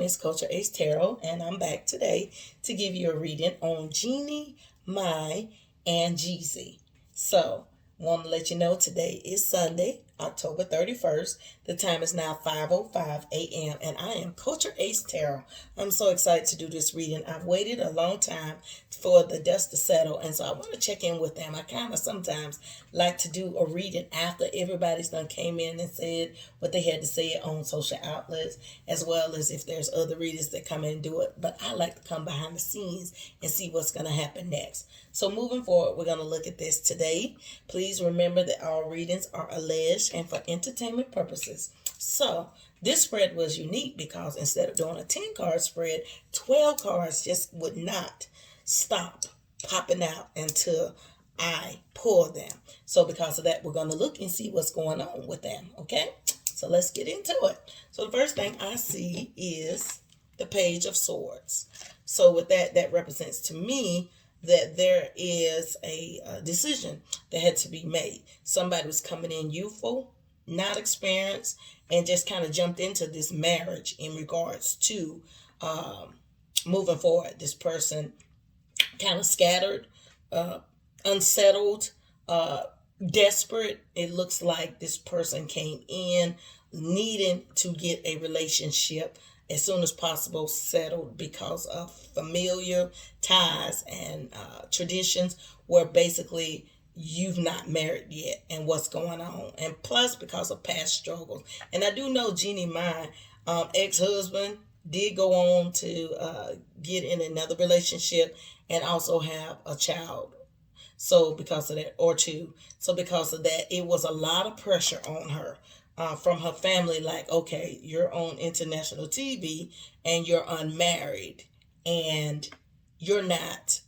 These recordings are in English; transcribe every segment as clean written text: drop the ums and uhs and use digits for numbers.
name is Culture Ace Tarot, and I'm back today to give you a reading on Jeannie, Mai, and Jeezy. So, want to let you know today is Sunday, October 31st. The time is now 5:05 a.m. and I am Culture Ace Tarot. I'm so excited to do this reading. I've waited a long time for the dust to settle, and so I want to check in with them. I kind of sometimes like to do a reading after everybody's done came in and said what they had to say on social outlets, as well as if there's other readers that come in and do it. But I like to come behind the scenes and see what's going to happen next. So moving forward, we're going to look at this today. Please remember that all readings are alleged and for entertainment purposes. So this spread was unique because instead of doing a 10 card spread, 12 cards just would not stop popping out until I pull them. So because of that, we're going to look and see what's going on with them. Okay, so let's get into it. So the first thing I see is the Page of Swords. So with that, that represents to me that there is a decision that had to be made. Somebody was coming in youthful, not experienced, and just kind of jumped into this marriage in regards to moving forward. This person kind of scattered, unsettled, desperate. It looks like this person came in needing to get a relationship as soon as possible settled because of familiar ties and traditions where basically you've not married yet and what's going on. And plus because of past struggles. And I do know Jeannie, my ex-husband, did go on to get in another relationship and also have a child. So because of that, or two. So because of that, it was a lot of pressure on her from her family. Like, okay, you're on international TV and you're unmarried and you're not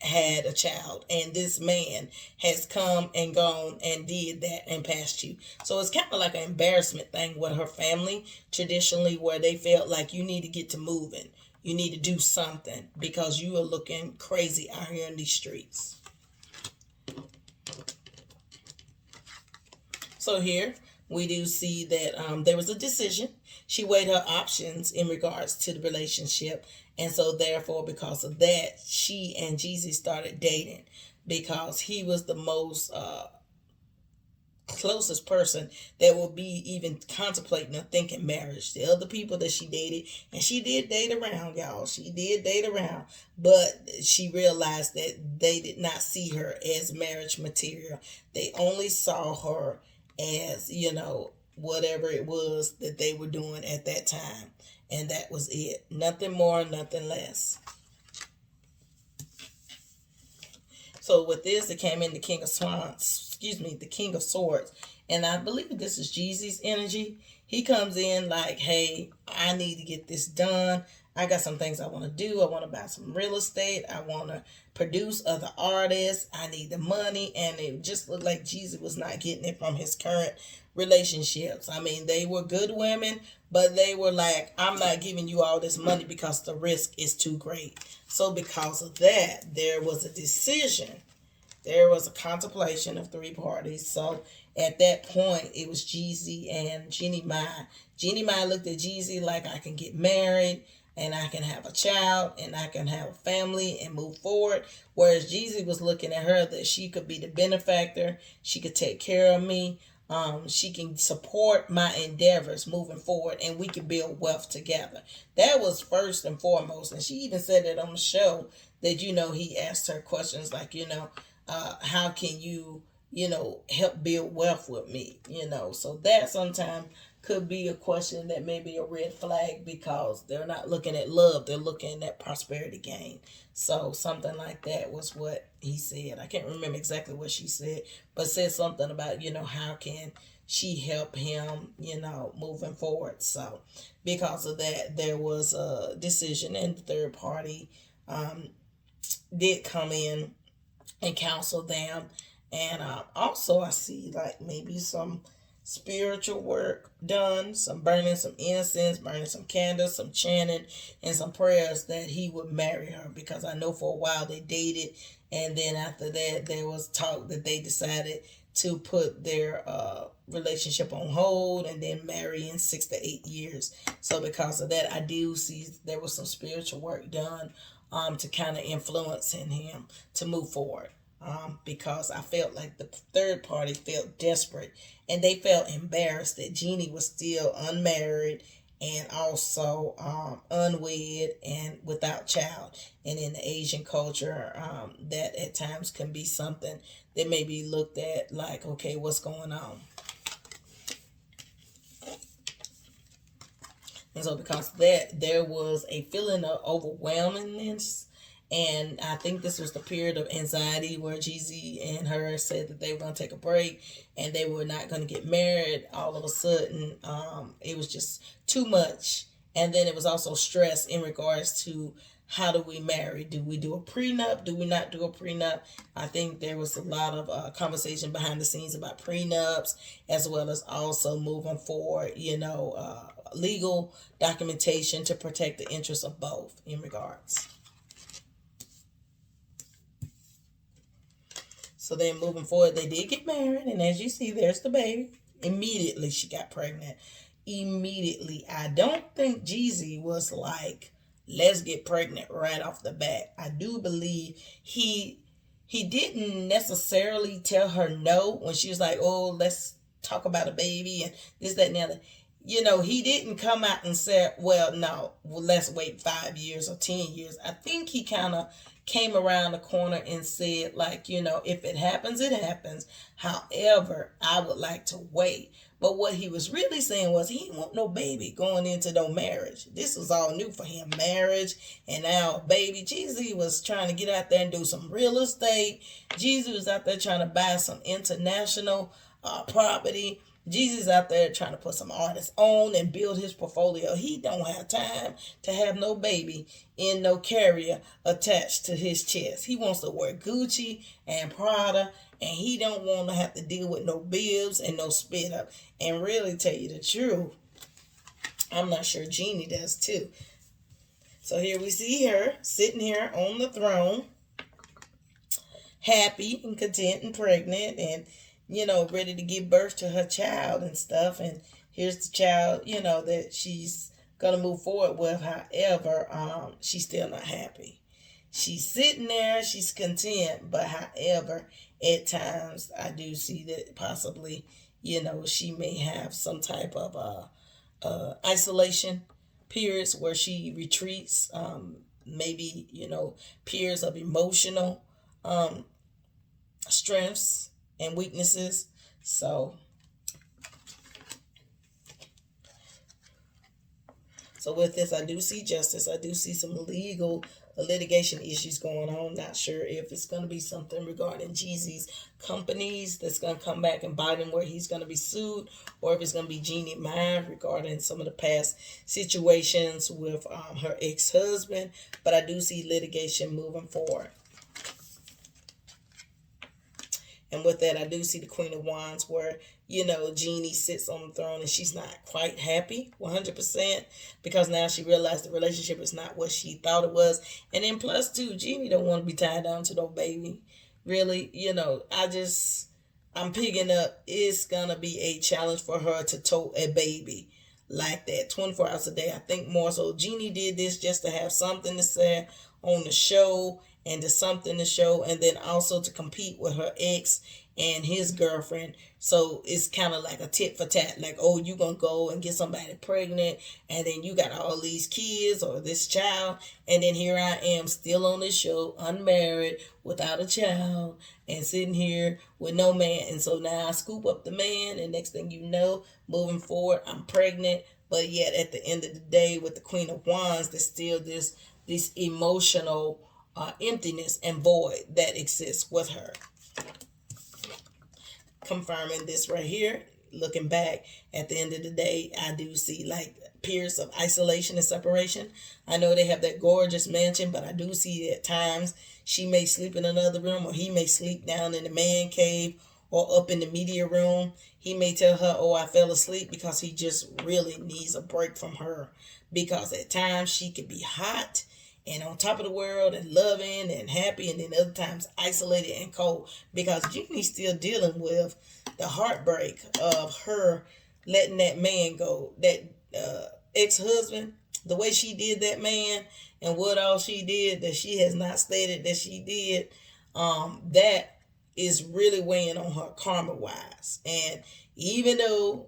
had a child, and this man has come and gone and did that and passed you. So it's kind of like an embarrassment thing with her family traditionally, where they felt like you need to get to moving, you need to do something because you are looking crazy out here in these streets. So here we do see that there was a decision. She weighed her options in regards to the relationship. And so therefore, because of that, she and Jeezy started dating because he was the most closest person that would be even contemplating or thinking marriage. The other people that she dated, and she did date around, y'all. She did date around, but she realized that they did not see her as marriage material. They only saw her as, whatever it was that they were doing at that time. And that was it. Nothing more, nothing less. So with this, it came in the King of the King of Swords. And I believe this is Jeezy's energy. He comes in like, hey, I need to get this done. I got some things I want to do. I want to buy some real estate. I want to produce other artists. I need the money. And it just looked like Jeezy was not getting it from his current relationships. I mean, they were good women, but they were like, I'm not giving you all this money because the risk is too great. So because of that, there was a decision. There was a contemplation of three parties. So at that point, it was Jeezy and Jeannie Mai. Jeannie Mai looked at Jeezy like, I can get married and I can have a child and I can have a family and move forward. Whereas Jeezy was looking at her that she could be the benefactor. She could take care of me. She can support my endeavors moving forward and we can build wealth together. That was first and foremost. And she even said it on the show that, he asked her questions like, how can you, help build wealth with me, So that sometimes could be a question that may be a red flag because they're not looking at love. They're looking at prosperity gain. So something like that was what he said. I can't remember exactly what she said, but said something about, how can she help him, moving forward. So because of that, there was a decision and the third party did come in and counsel them. And also I see like maybe some spiritual work done, some burning some incense, burning some candles, some chanting, and some prayers that he would marry her. Because I know for a while they dated, and then after that there was talk that they decided to put their relationship on hold and then marry in 6 to 8 years. So because of that, I do see there was some spiritual work done to kind of influence in him to move forward. Because I felt like the third party felt desperate and they felt embarrassed that Jeannie was still unmarried and also unwed and without child. And in the Asian culture, that at times can be something that may be looked at like, okay, what's going on? And so because of that, there was a feeling of overwhelmingness. And I think this was the period of anxiety where Jeezy and her said that they were going to take a break and they were not going to get married. All of a sudden, it was just too much. And then it was also stress in regards to how do we marry? Do we do a prenup? Do we not do a prenup? I think there was a lot of conversation behind the scenes about prenups, as well as also moving forward, legal documentation to protect the interests of both in regards. So then moving forward, they did get married. And as you see, there's the baby. Immediately, she got pregnant. Immediately. I don't think Jeezy was like, let's get pregnant right off the bat. I do believe he didn't necessarily tell her no when she was like, oh, let's talk about a baby and this, that, and the other. He didn't come out and say, well, no, let's wait 5 years or 10 years. I think he kind of came around the corner and said, like, if it happens, it happens. However, I would like to wait. But what he was really saying was he didn't want no baby going into no marriage. This was all new for him, marriage and now a baby. Jeezy was trying to get out there and do some real estate. Jeezy was out there trying to buy some international property. Jeezy's out there trying to put some artists on and build his portfolio. He don't have time to have no baby in no carrier attached to his chest. He wants to wear Gucci and Prada, and he don't want to have to deal with no bibs and no spit up. And really tell you the truth, I'm not sure Jeannie does too. So here we see her sitting here on the throne, happy and content and pregnant and ready to give birth to her child and stuff. And here's the child, that she's going to move forward with. However, she's still not happy. She's sitting there, she's content. But however, at times, I do see that possibly, she may have some type of isolation periods where she retreats. Maybe, periods of emotional strengths and weaknesses. So with this, I do see justice. I do see some legal litigation issues going on. Not sure if it's going to be something regarding Jeezy's companies that's going to come back and bite him where he's going to be sued, or if it's going to be jeanniemai regarding some of the past situations with her ex-husband. But I do see litigation moving forward. And with that, I do see the Queen of Wands where, Jeannie sits on the throne and she's not quite happy 100% because now she realized the relationship is not what she thought it was. And then plus two, Jeannie don't want to be tied down to no baby. Really, I'm picking up, it's going to be a challenge for her to tote a baby like that 24 hours a day. I think more so Jeannie did this just to have something to say on the show and to something to show, and then also to compete with her ex and his girlfriend. So it's kind of like a tit for tat, like, oh, you gonna go and get somebody pregnant and then you got all these kids or this child, and then here I am still on this show unmarried without a child and sitting here with no man. And so now I scoop up the man, and next thing you know, moving forward, I'm pregnant. But yet at the end of the day, with the Queen of Wands, there's still this emotional emptiness and void that exists with her. Confirming this right here, looking back, at the end of the day, I do see like periods of isolation and separation. I know they have that gorgeous mansion, but I do see at times she may sleep in another room, or he may sleep down in the man cave or up in the media room. He may tell her, oh, I fell asleep, because he just really needs a break from her, because at times she could be hot and on top of the world and loving and happy, and then other times isolated and cold, because Jeannie's still dealing with the heartbreak of her letting that man go, that ex-husband, the way she did that man and what all she did that she has not stated that she did. That is really weighing on her karma wise. And even though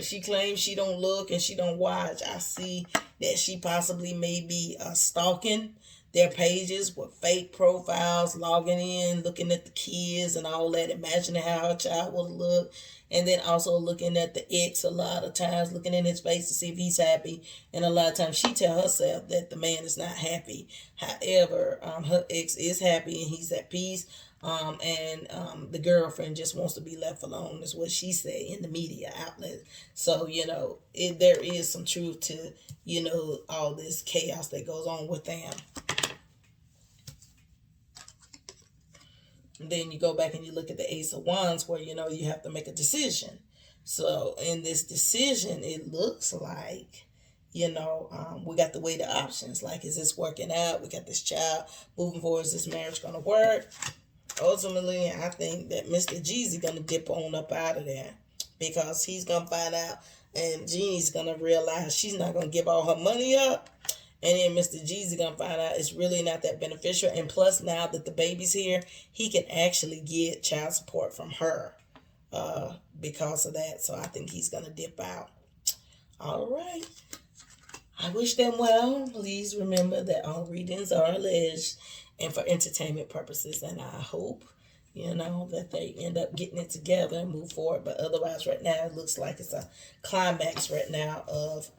she claims she don't look and she don't watch, I see that she possibly may be stalking their pages with fake profiles, logging in, looking at the kids and all that, imagining how her child would look, and then also looking at the ex a lot of times, looking in his face to see if he's happy. And a lot of times she tell herself that the man is not happy. However, her ex is happy and he's at peace. The girlfriend just wants to be left alone, is what she said in the media outlet. So, there is some truth to, all this chaos that goes on with them. And then you go back and you look at the Ace of Wands, where, you have to make a decision. So in this decision, it looks like, we got to weigh the options. Like, is this working out? We got this child moving forward. Is this marriage going to work? Ultimately, I think that Mr. Jeezy going to dip on up out of there, because he's going to find out, and Jeannie's going to realize she's not going to give all her money up. And then Mr. Jeezy going to find out it's really not that beneficial. And plus, now that the baby's here, he can actually get child support from her because of that. So I think he's going to dip out. All right. I wish them well. Please remember that all readings are alleged and for entertainment purposes. And I hope, that they end up getting it together and move forward. But otherwise, right now, it looks like it's a climax right now of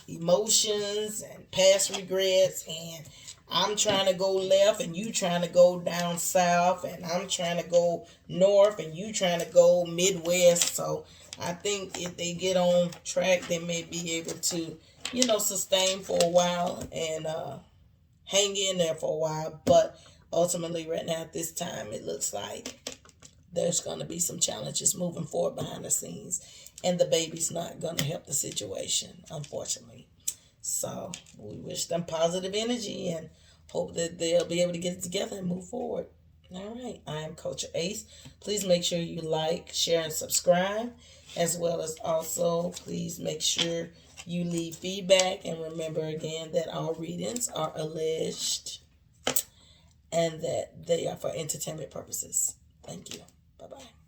emotions and past regrets, and I'm trying to go left and you trying to go down south, and I'm trying to go north and you trying to go Midwest. So I think if they get on track, they may be able to, sustain for a while and hang in there for a while. But ultimately, right now at this time, it looks like there's going to be some challenges moving forward behind the scenes, and the baby's not going to help the situation, unfortunately. So we wish them positive energy and hope that they'll be able to get it together and move forward. All right. I am Culture Ace. Please make sure you like, share, and subscribe, as well as also please make sure you leave feedback. And remember again that all readings are alleged and that they are for entertainment purposes. Thank you. Bye-bye.